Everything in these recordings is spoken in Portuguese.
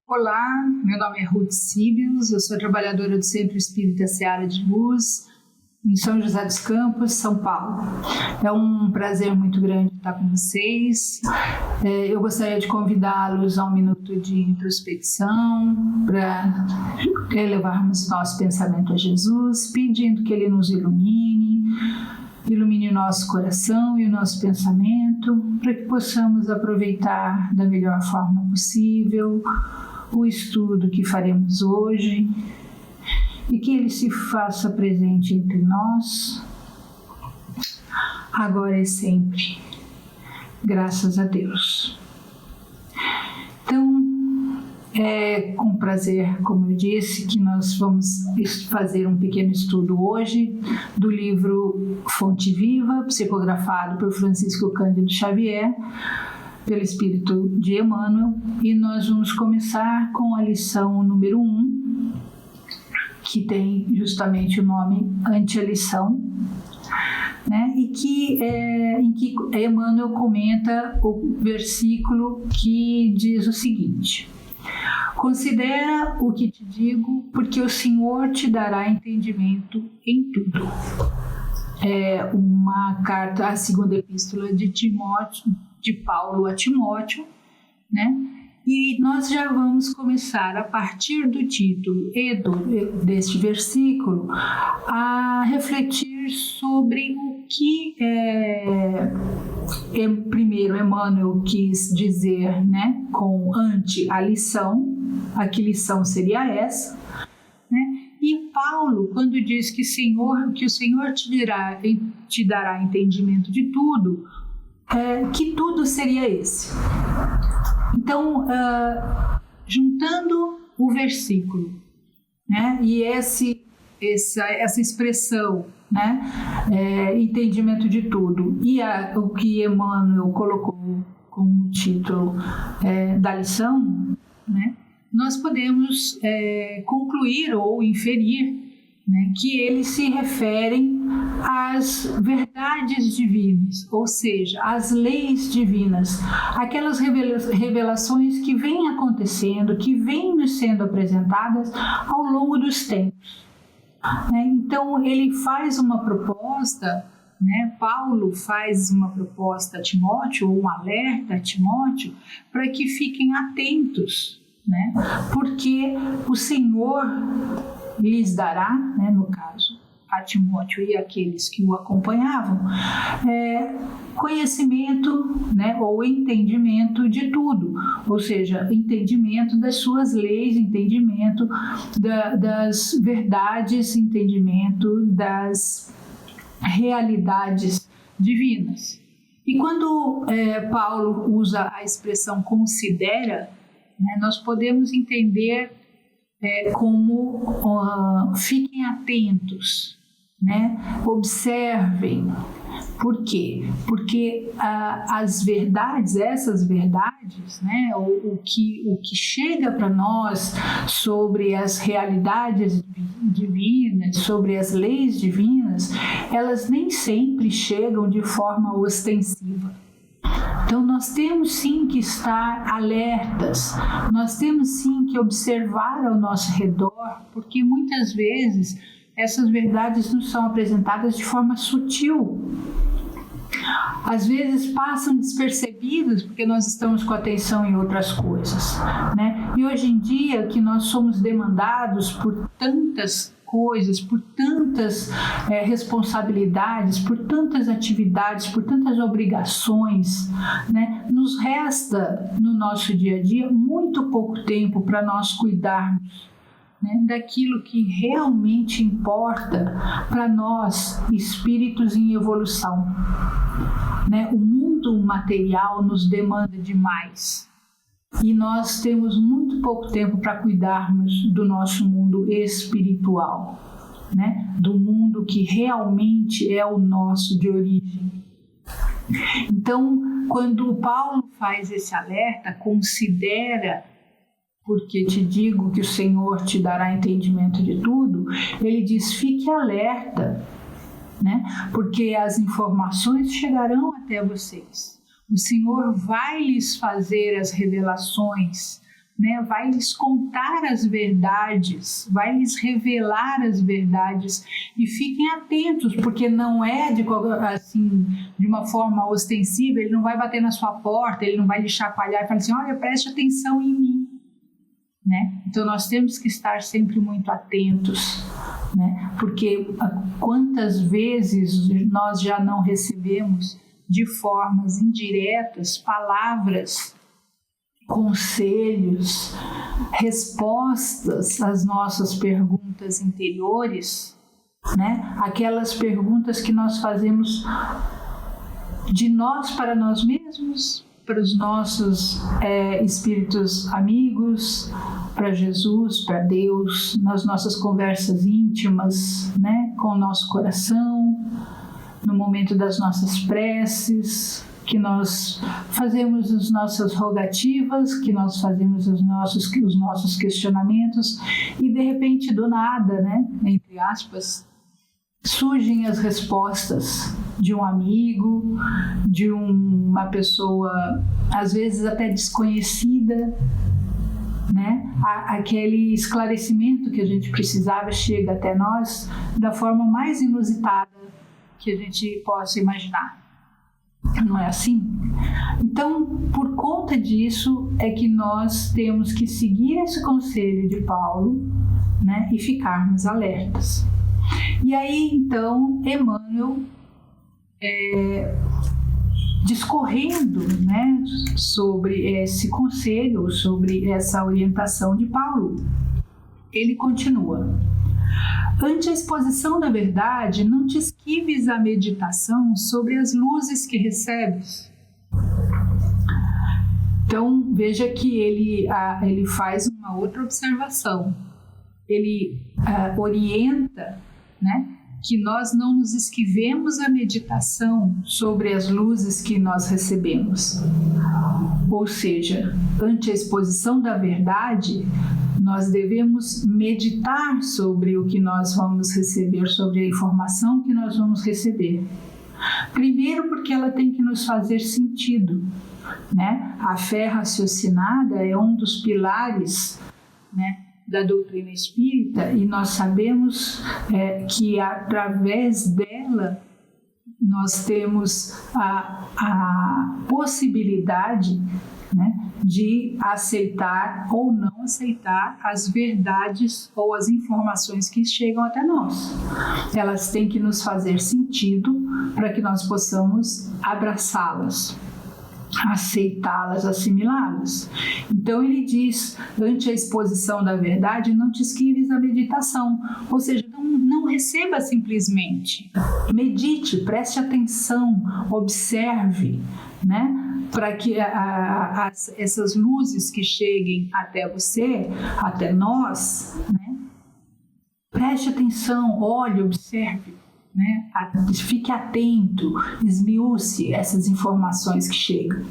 Olá, meu nome é Ruth Síbios, eu sou trabalhadora do Centro Espírita Seara de Luz, em São José dos Campos, São Paulo. É um prazer muito grande estar com vocês. Eu gostaria de convidá-los a um minuto de introspecção para elevarmos nosso pensamento a Jesus, pedindo que Ele nos ilumine o nosso coração e o nosso pensamento, para que possamos aproveitar da melhor forma possível o estudo que faremos hoje e que Ele se faça presente entre nós, agora e sempre. Graças a Deus. Então, é com prazer, como eu disse, que nós vamos fazer um pequeno estudo hoje do livro Fonte Viva, psicografado por Francisco Cândido Xavier, pelo Espírito de Emmanuel, e nós vamos começar com a lição número 1, que tem justamente o nome Ante-lição, né? E em que Emmanuel comenta o versículo que diz o seguinte: considera o que te digo, porque o Senhor te dará entendimento em tudo. É uma carta, a segunda epístola de Paulo a Timóteo, né? E nós já vamos começar, a partir do título e deste versículo, a refletir sobre o que primeiro Emmanuel quis dizer, né, com ante a lição, a que lição seria essa, né? E Paulo, quando diz que o Senhor te dará entendimento de tudo, que tudo seria esse? Então, juntando o versículo, né, e essa expressão, né, entendimento de tudo, e o que Emmanuel colocou como título da lição, né, nós podemos concluir ou inferir, né, que eles se referem às verdades divinas, ou seja, às leis divinas, aquelas revelações que vêm acontecendo, que vêm nos sendo apresentadas ao longo dos tempos. Então, ele faz uma proposta, né, Paulo faz uma proposta a Timóteo, ou um alerta a Timóteo, para que fiquem atentos, né, porque o Senhor lhes dará, né, no caso, a Timóteo e aqueles que o acompanhavam, conhecimento, né, ou entendimento de tudo, ou seja, entendimento das suas leis, entendimento das verdades, entendimento das realidades divinas. E quando Paulo usa a expressão considera, né, nós podemos entender como fiquem atentos, né? Observem. Por quê? Porque as verdades, essas verdades, né? o que chega para nós sobre as realidades divinas, sobre as leis divinas, elas nem sempre chegam de forma ostensiva. Então, nós temos sim que estar alertas, nós temos sim que observar ao nosso redor, porque muitas vezes essas verdades nos são apresentadas de forma sutil. Às vezes passam despercebidas porque nós estamos com atenção em outras coisas, né? E hoje em dia que nós somos demandados por tantas coisas, por tantas responsabilidades, por tantas atividades, por tantas obrigações, né? Nos resta no nosso dia a dia muito pouco tempo para nós cuidarmos, né, daquilo que realmente importa para nós, espíritos em evolução, né? O mundo material nos demanda demais e nós temos muito pouco tempo para cuidarmos do nosso mundo espiritual, né? Do mundo que realmente é o nosso de origem. Então, quando Paulo faz esse alerta, considera, porque te digo que o Senhor te dará entendimento de tudo, ele diz, fique alerta, né? Porque as informações chegarão até vocês. O Senhor vai lhes fazer as revelações, né? Vai lhes contar as verdades, vai lhes revelar as verdades, e fiquem atentos, porque não é de uma forma ostensiva. Ele não vai bater na sua porta, ele não vai lhe chacoalhar e falar assim: olha, preste atenção em mim, né? Então nós temos que estar sempre muito atentos, né? Porque quantas vezes nós já não recebemos de formas indiretas palavras, conselhos, respostas às nossas perguntas interiores, né? Aquelas perguntas que nós fazemos de nós para nós mesmos, para os nossos espíritos amigos, para Jesus, para Deus, nas nossas conversas íntimas, né? Com o nosso coração, no momento das nossas preces, que nós fazemos as nossas rogativas, que nós fazemos os nossos questionamentos, e de repente, do nada, né, entre aspas, surgem as respostas de um amigo, de uma pessoa, às vezes até desconhecida, né? Aquele esclarecimento que a gente precisava chega até nós da forma mais inusitada que a gente possa imaginar. Não é assim? Então, por conta disso é que nós temos que seguir esse conselho de Paulo, né, e ficarmos alertas. E aí, então, Emmanuel, discorrendo, né, sobre esse conselho, sobre essa orientação de Paulo, ele continua: ante a exposição da verdade, não te esquives a meditação sobre as luzes que recebes. Então, veja que ele faz uma outra observação. Ele orienta, né, que nós não nos esquivemos a meditação sobre as luzes que nós recebemos. Ou seja, ante a exposição da verdade, nós devemos meditar sobre o que nós vamos receber, sobre a informação que nós vamos receber. Primeiro, porque ela tem que nos fazer sentido, né? A fé raciocinada é um dos pilares, né, da doutrina espírita, e nós sabemos que através dela nós temos a possibilidade, né, de aceitar ou não aceitar as verdades ou as informações que chegam até nós. Elas têm que nos fazer sentido para que nós possamos abraçá-las, aceitá-las, assimilá-las. Então ele diz: ante a exposição da verdade, não te esquives a meditação, ou seja, não receba simplesmente, medite, preste atenção, observe, né? Para que essas luzes que cheguem até você, até nós, né? Preste atenção, olhe, observe, né? Fique atento, esmiúce essas informações que chegam.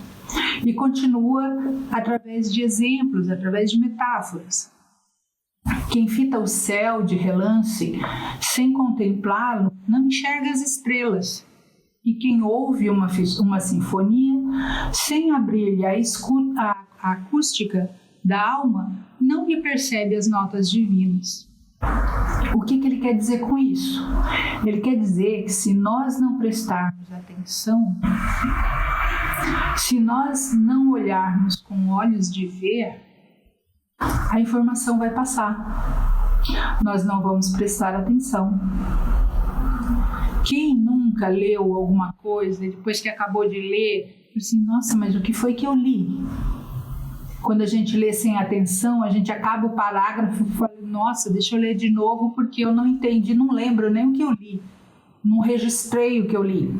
E continua através de exemplos, através de metáforas. Quem fita o céu de relance, sem contemplá-lo, não enxerga as estrelas. E quem ouve uma sinfonia, sem abrir-lhe a acústica da alma, não lhe percebe as notas divinas. O que ele quer dizer com isso? Ele quer dizer que se nós não prestarmos atenção, se nós não olharmos com olhos de ver, a informação vai passar. Nós não vamos prestar atenção. Quem nunca leu alguma coisa e depois que acabou de ler, assim, nossa, mas o que foi que eu li? Quando a gente lê sem atenção, a gente acaba o parágrafo e fala: nossa, deixa eu ler de novo porque eu não entendi, não lembro nem o que eu li, não registrei o que eu li,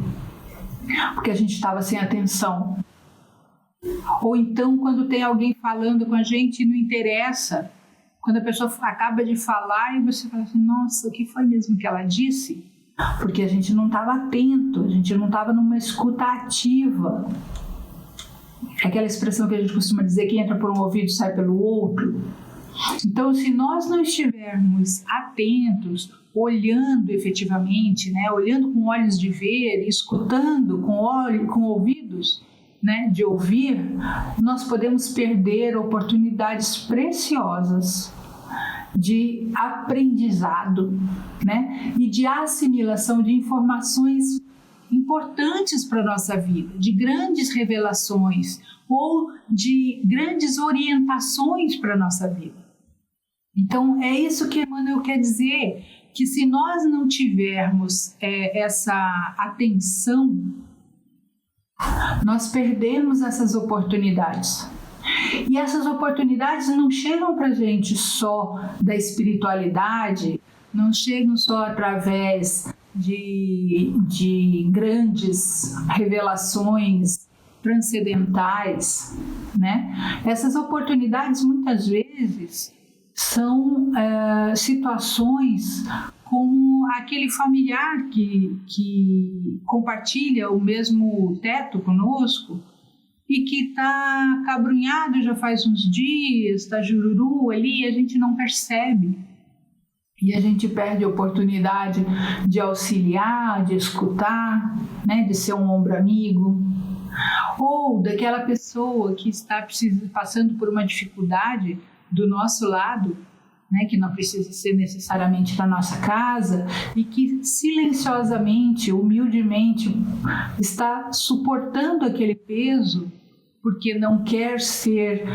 porque a gente estava sem atenção. Ou então, quando tem alguém falando com a gente e não interessa, quando a pessoa acaba de falar e você fala assim: nossa, o que foi mesmo que ela disse? Porque a gente não estava atento, a gente não estava numa escuta ativa. Aquela expressão que a gente costuma dizer, que entra por um ouvido e sai pelo outro. Então, se nós não estivermos atentos, olhando efetivamente, né, olhando com olhos de ver, escutando com ouvidos, né, de ouvir, nós podemos perder oportunidades preciosas de aprendizado, né, e de assimilação de informações importantes para a nossa vida, de grandes revelações ou de grandes orientações para a nossa vida. Então, é isso que Emmanuel quer dizer, que se nós não tivermos essa atenção, nós perdemos essas oportunidades. E essas oportunidades não chegam para a gente só da espiritualidade, não chegam só através de grandes revelações transcendentais, né? Essas oportunidades muitas vezes são situações como aquele familiar que compartilha o mesmo teto conosco e que está cabrunhado já faz uns dias, está jururu ali, e a gente não percebe. E a gente perde a oportunidade de auxiliar, de escutar, né, de ser um ombro amigo. Ou daquela pessoa que está passando por uma dificuldade do nosso lado, né, que não precisa ser necessariamente da nossa casa, e que silenciosamente, humildemente, está suportando aquele peso, porque não quer ser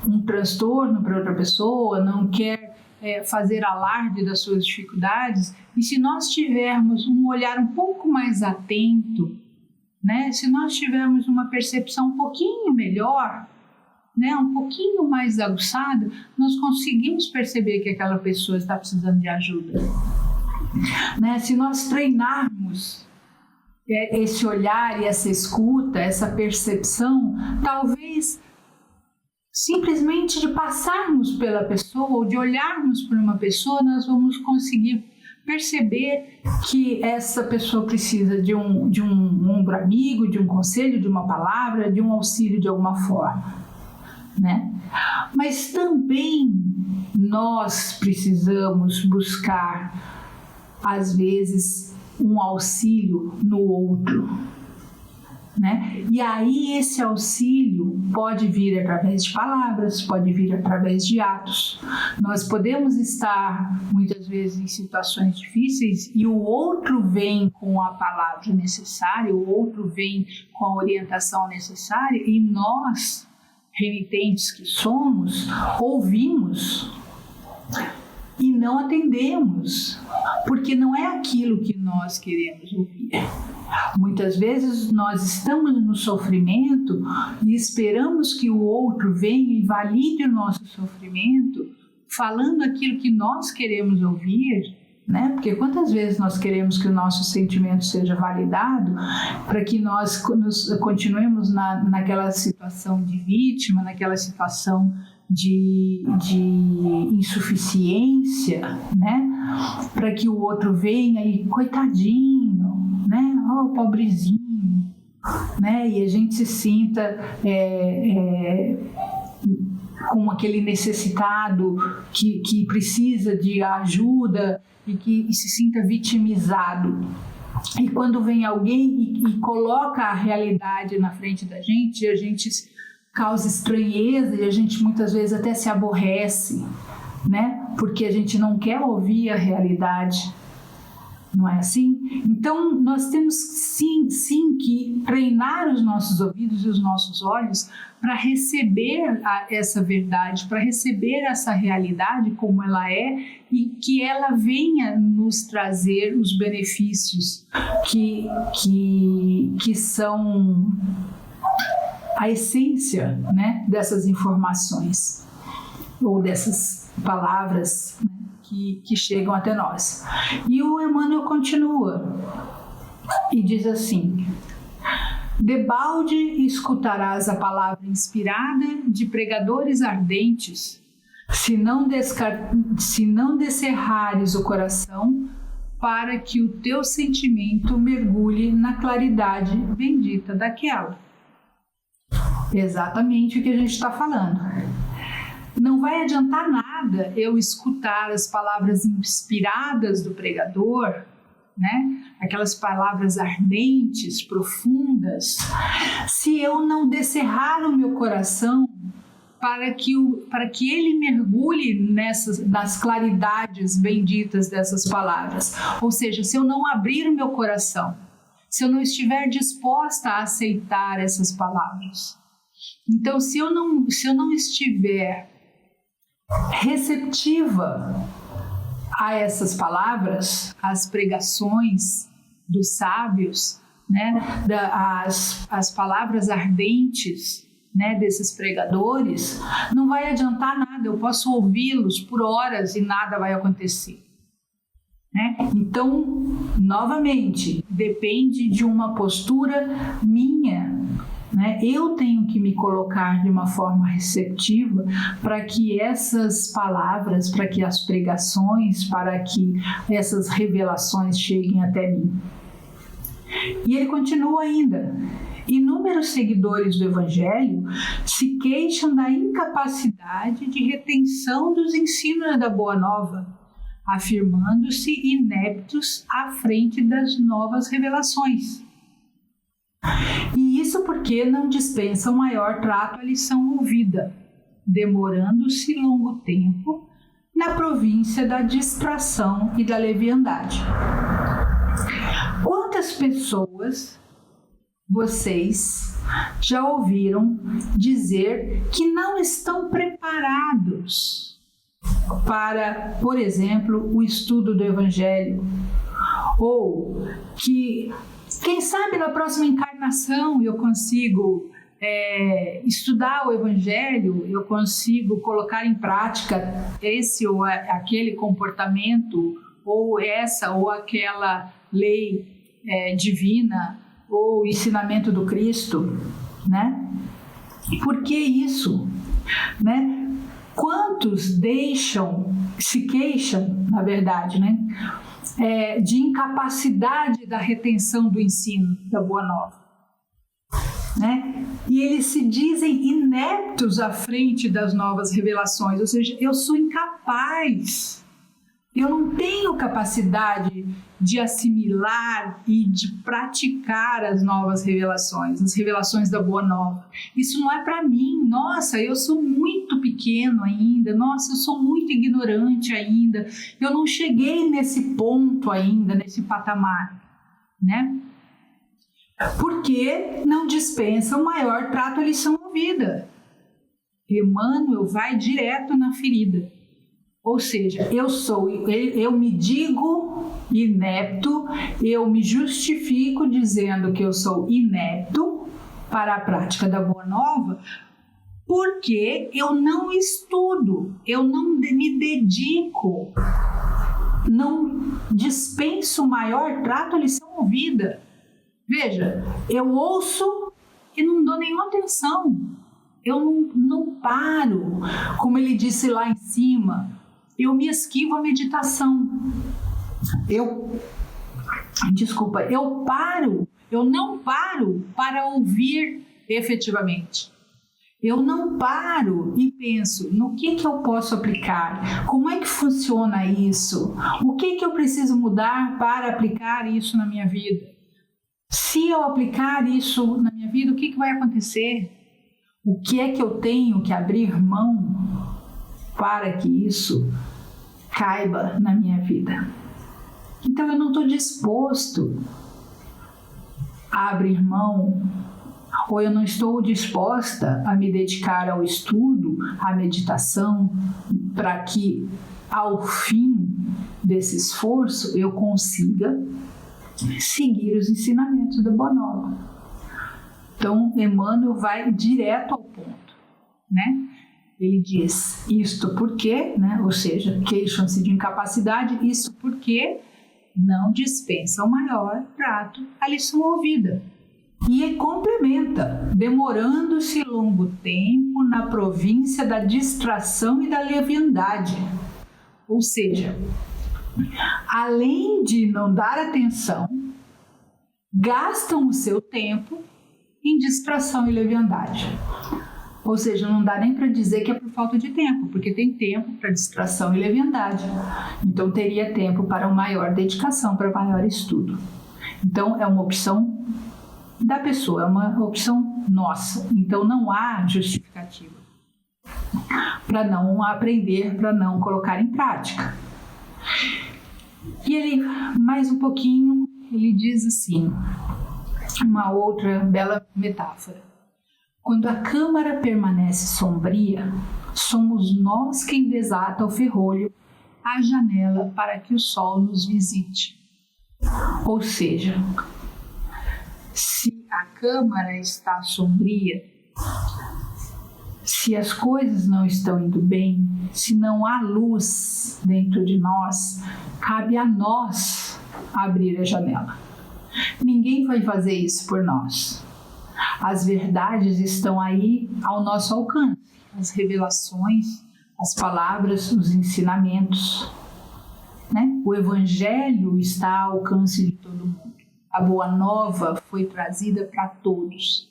um transtorno para outra pessoa, não quer fazer alarde das suas dificuldades. E se nós tivermos um olhar um pouco mais atento, né, se nós tivermos uma percepção um pouquinho melhor, né, um pouquinho mais aguçada, nós conseguimos perceber que aquela pessoa está precisando de ajuda. Né? Se nós treinarmos esse olhar e essa escuta, essa percepção, talvez simplesmente de passarmos pela pessoa ou de olharmos para uma pessoa, nós vamos conseguir perceber que essa pessoa precisa de um ombro amigo, de um conselho, de uma palavra, de um auxílio de alguma forma, né? Mas também nós precisamos buscar, às vezes, um auxílio no outro, né? E aí esse auxílio pode vir através de palavras, pode vir através de atos. Nós podemos estar muitas vezes em situações difíceis e o outro vem com a palavra necessária, o outro vem com a orientação necessária e nós, renitentes que somos, ouvimos e não atendemos, porque não é aquilo que nós queremos ouvir. Muitas vezes nós estamos no sofrimento e esperamos que o outro venha e valide o nosso sofrimento, falando aquilo que nós queremos ouvir, né? Porque quantas vezes nós queremos que o nosso sentimento seja validado para que nós continuemos naquela situação de vítima, naquela situação de insuficiência, né? Para que o outro venha e coitadinho, né? Oh, pobrezinho, né? E a gente se sinta como aquele necessitado que precisa de ajuda e se sinta vitimizado. E quando vem alguém e coloca a realidade na frente da gente, a gente causa estranheza e a gente muitas vezes até se aborrece, né? Porque a gente não quer ouvir a realidade. Não é assim? Então, nós temos sim que treinar os nossos ouvidos e os nossos olhos para receber essa verdade, para receber essa realidade como ela é e que ela venha nos trazer os benefícios que são a essência, né, dessas informações ou dessas palavras, né, que chegam até nós. E o Emmanuel continua e diz assim: debalde escutarás a palavra inspirada de pregadores ardentes, se não descerrares o coração para que o teu sentimento mergulhe na claridade bendita daquela. Exatamente o que a gente está falando. Não vai adiantar nada eu escutar as palavras inspiradas do pregador né? Aquelas palavras ardentes, profundas, se eu não descerrar o meu coração para que ele mergulhe nas claridades benditas dessas palavras, ou seja, se eu não abrir o meu coração, se eu não estiver disposta a aceitar essas palavras, então se eu não estiver receptiva a essas palavras, às pregações dos sábios, né, as palavras ardentes, né, desses pregadores, não vai adiantar nada, eu posso ouvi-los por horas e nada vai acontecer. Né? Então, novamente, depende de uma postura minha. Né? Eu tenho que me colocar de uma forma receptiva para que essas palavras, para que as pregações, para que essas revelações cheguem até mim. E ele continua ainda. Inúmeros seguidores do Evangelho se queixam da incapacidade de retenção dos ensinos da Boa Nova, afirmando-se ineptos à frente das novas revelações. E isso porque não dispensam maior trato à lição ouvida, demorando-se longo tempo na província da distração e da leviandade. Quantas pessoas vocês já ouviram dizer que não estão preparados para, por exemplo, o estudo do Evangelho? Ou que, quem sabe, na próxima encarnação eu consigo estudar o Evangelho, eu consigo colocar em prática esse ou aquele comportamento, ou essa ou aquela lei divina, ou ensinamento do Cristo, né? Por que isso? Né? Quantos se queixam, na verdade, né? De incapacidade da retenção do ensino da Boa Nova, né? E eles se dizem ineptos à frente das novas revelações, ou seja, eu sou incapaz, eu não tenho capacidade de assimilar e de praticar as novas revelações, as revelações da Boa Nova. Isso não é para mim. Nossa, eu sou muito pequeno ainda. Nossa, eu sou muito ignorante ainda. Eu não cheguei nesse ponto ainda, nesse patamar, né? Porque não dispensam maior trato à lição ouvida. Emmanuel vai direto na ferida. Ou seja, eu me digo inepto, eu me justifico dizendo que eu sou inepto para a prática da Boa Nova, porque eu não estudo, eu não me dedico, não dispenso maior trato à lição ouvida. Veja, eu ouço e não dou nenhuma atenção, eu não paro, como ele disse lá em cima. Eu me esquivo a meditação. Eu não paro para ouvir efetivamente. Eu não paro e penso no que eu posso aplicar, como é que funciona isso, o que eu preciso mudar para aplicar isso na minha vida. Se eu aplicar isso na minha vida, o que vai acontecer? O que é que eu tenho que abrir mão para que isso caiba na minha vida? Então eu não estou disposto a abrir mão, ou eu não estou disposta a me dedicar ao estudo, à meditação, para que ao fim desse esforço eu consiga seguir os ensinamentos da Boa Nova. Então Emmanuel vai direto ao ponto, né? Ele diz isto porque, né? Ou seja, queixam-se de incapacidade, isso porque não dispensam maior trato à lição ouvida. E complementa, demorando-se longo tempo na província da distração e da leviandade. Ou seja, além de não dar atenção, gastam o seu tempo em distração e leviandade. Ou seja, não dá nem para dizer que é por falta de tempo, porque tem tempo para distração e leviandade. Então, teria tempo para uma maior dedicação, para maior estudo. Então, é uma opção da pessoa, é uma opção nossa. Então, não há justificativa para não aprender, para não colocar em prática. E ele, mais um pouquinho, ele diz assim, uma outra bela metáfora. Quando a câmara permanece sombria, somos nós quem desata o ferrolho à janela para que o sol nos visite. Ou seja, se a câmara está sombria, se as coisas não estão indo bem, se não há luz dentro de nós, cabe a nós abrir a janela. Ninguém vai fazer isso por nós. As verdades estão aí ao nosso alcance, as revelações, as palavras, os ensinamentos, né? O Evangelho está ao alcance de todo mundo. A boa nova foi trazida para todos.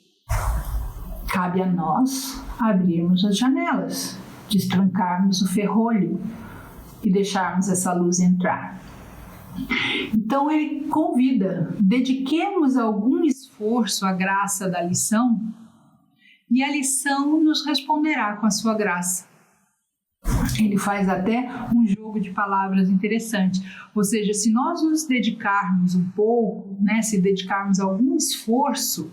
Cabe a nós abrirmos as janelas, destrancarmos o ferrolho e deixarmos essa luz entrar. Então ele convida, dediquemos algum esforço à graça da lição e a lição nos responderá com a sua graça. Ele faz até um jogo de palavras interessante, ou seja, se nós nos dedicarmos um pouco, né, se dedicarmos algum esforço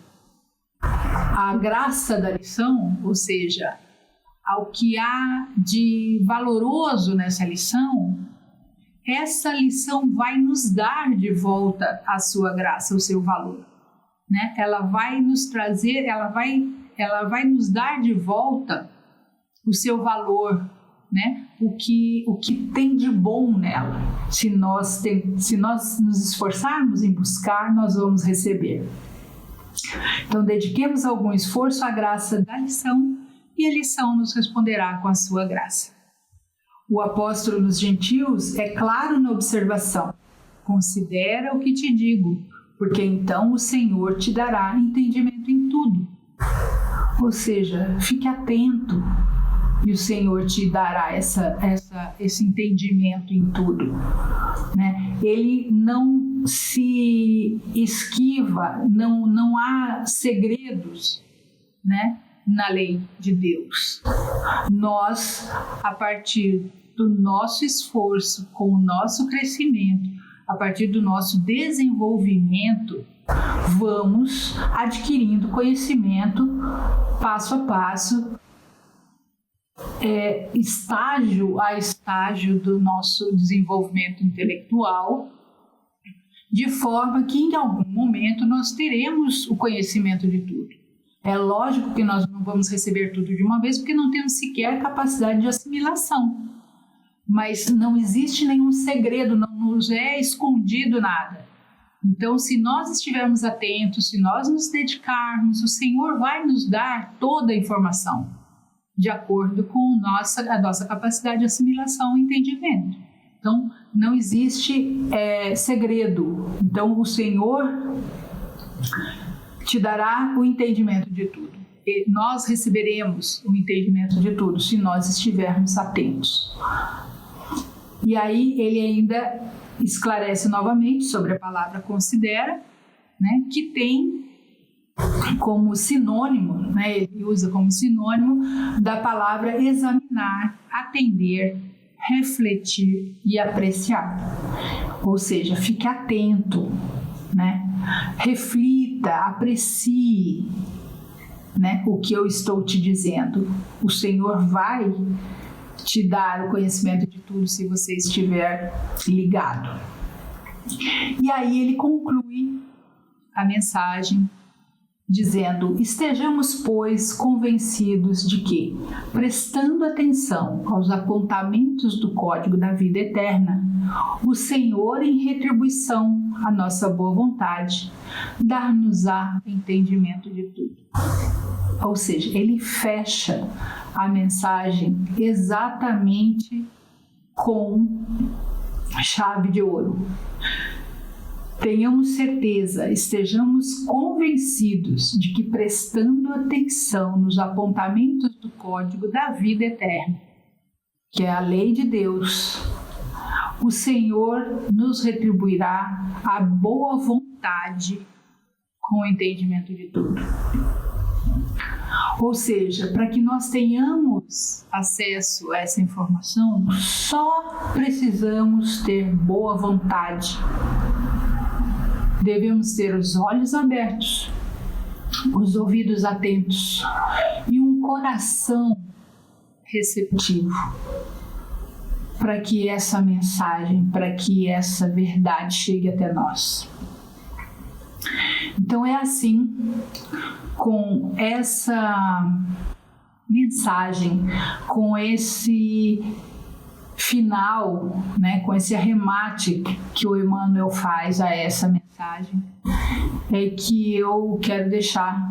à graça da lição, ou seja, ao que há de valoroso nessa lição, essa lição vai nos dar de volta a sua graça, o seu valor, né? Ela vai nos trazer, ela vai nos dar de volta o seu valor, né? O que tem de bom nela. Se nós nos esforçarmos em buscar, nós vamos receber. Então, dediquemos algum esforço à graça da lição e a lição nos responderá com a sua graça. O apóstolo dos gentios é claro na observação. Considera o que te digo, porque então o Senhor te dará entendimento em tudo. Ou seja, fique atento e o Senhor te dará esse entendimento em tudo, né? Ele não se esquiva, não há segredos, né, na lei de Deus. Nós, a partir do nosso esforço, com o nosso crescimento, a partir do nosso desenvolvimento, vamos adquirindo conhecimento passo a passo, estágio a estágio do nosso desenvolvimento intelectual, de forma que em algum momento nós teremos o conhecimento de tudo. É lógico que nós não vamos receber tudo de uma vez, porque não temos sequer capacidade de assimilação. Mas não existe nenhum segredo, não nos é escondido nada. Então, se nós estivermos atentos, se nós nos dedicarmos, o Senhor vai nos dar toda a informação, de acordo com a nossa capacidade de assimilação e entendimento. Então, não existe segredo. Então, o Senhor te dará o entendimento de tudo. E nós receberemos o entendimento de tudo se nós estivermos atentos. E aí ele ainda esclarece novamente sobre a palavra considera, né, que tem como sinônimo, né, ele usa como sinônimo da palavra examinar, atender, refletir e apreciar. Ou seja, fique atento, né? Reflita, aprecie, né, o que eu estou te dizendo. O Senhor vai te dar o conhecimento de tudo se você estiver ligado. E aí ele conclui a mensagem dizendo: estejamos, pois, convencidos de que, prestando atenção aos apontamentos do código da vida eterna, o Senhor, em retribuição à nossa boa vontade, dar-nos-á entendimento de tudo. Ou seja, ele fecha a mensagem exatamente com chave de ouro. tenhamos certeza, estejamos convencidos de que, prestando atenção nos apontamentos do código da vida eterna, que é a lei de Deus, o Senhor nos retribuirá a boa vontade com o entendimento de tudo. Ou seja, para que nós tenhamos acesso a essa informação, só precisamos ter boa vontade. Devemos ter os olhos abertos, os ouvidos atentos e um coração receptivo para que essa mensagem, para que essa verdade chegue até nós. Então é assim, com essa mensagem, com esse final, né, com esse arremate que o Emmanuel faz a essa mensagem, é que eu quero deixar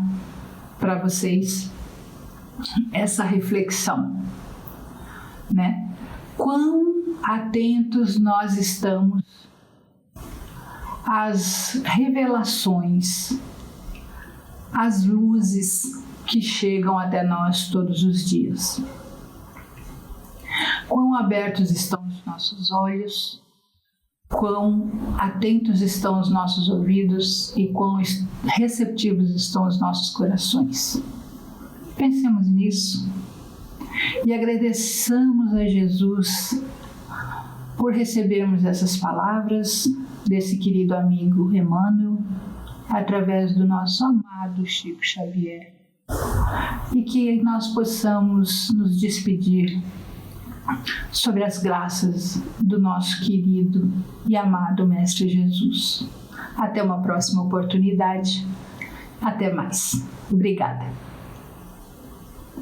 para vocês essa reflexão, né? Quão atentos nós estamos às revelações, às luzes que chegam até nós todos os dias. Quão abertos estão os nossos olhos, quão atentos estão os nossos ouvidos e quão receptivos estão os nossos corações. Pensemos nisso e agradeçamos a Jesus por recebermos essas palavras desse querido amigo Emmanuel através do nosso amado Chico Xavier, e que nós possamos nos despedir sobre as graças do nosso querido e amado Mestre Jesus. Até uma próxima oportunidade. Até mais. Obrigada.